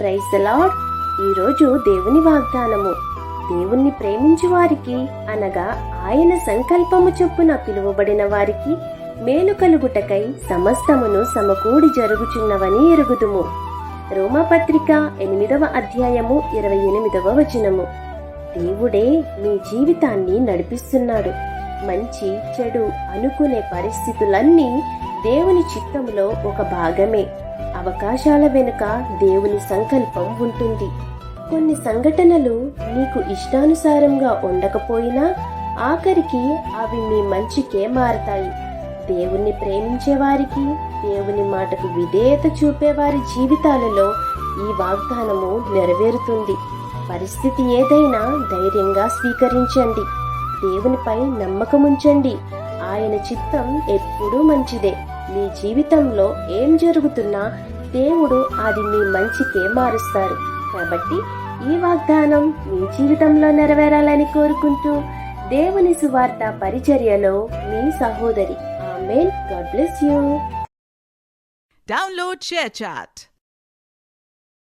Praise the lord. ఈరోజు దేవుని వాగ్దానము. దేవుణ్ణి ప్రేమించు వారికి అనగా ఆయన సంకల్పము చొప్పున పిలువబడిన వారికి మేలు కలుగుటకై సమస్తమును సమకూడి జరుగుచున్నవని ఎరుగుదుము. రోమాపత్రిక 8వ అధ్యాయము 28వ వచనము. దేవుడే మీ జీవితాన్ని నడిపిస్తున్నాడు. మంచి చెడు అనుకునే పరిస్థితులన్నీ దేవుని చిత్తములో ఒక భాగమే. అవకాశాల వెనుక దేవుని సంకల్పం ఉంటుంది. కొన్ని సంఘటనలు నీకు ఇష్టానుసారంగా ఉండకపోయినా ఆఖరికి అవి మీ మంచికే మారతాయి. దేవుణ్ణి ప్రేమించే వారికి, దేవుని మాటకు విధేయత చూపేవారి జీవితాలలో ఈ వాగ్దానము నెరవేరుతుంది. పరిస్థితి ఏదైనా ధైర్యంగా స్వీకరించండి. దేవునిపై నమ్మకముంచండి. ఆయన చిత్తం ఎప్పుడూ మంచిదే. మీ జీవితంలో ఏం జరుగుతున్నా దేవుడు అది మీ మంచికే మారుస్తారు. కాబట్టి ఈ వాగ్దానం మీ జీవితంలో నెరవేరాలని కోరుకుంటూ దేవుని సువార్త పరిచర్యలో మీ సహోదరి. Amen. God bless you. Download ShareChat.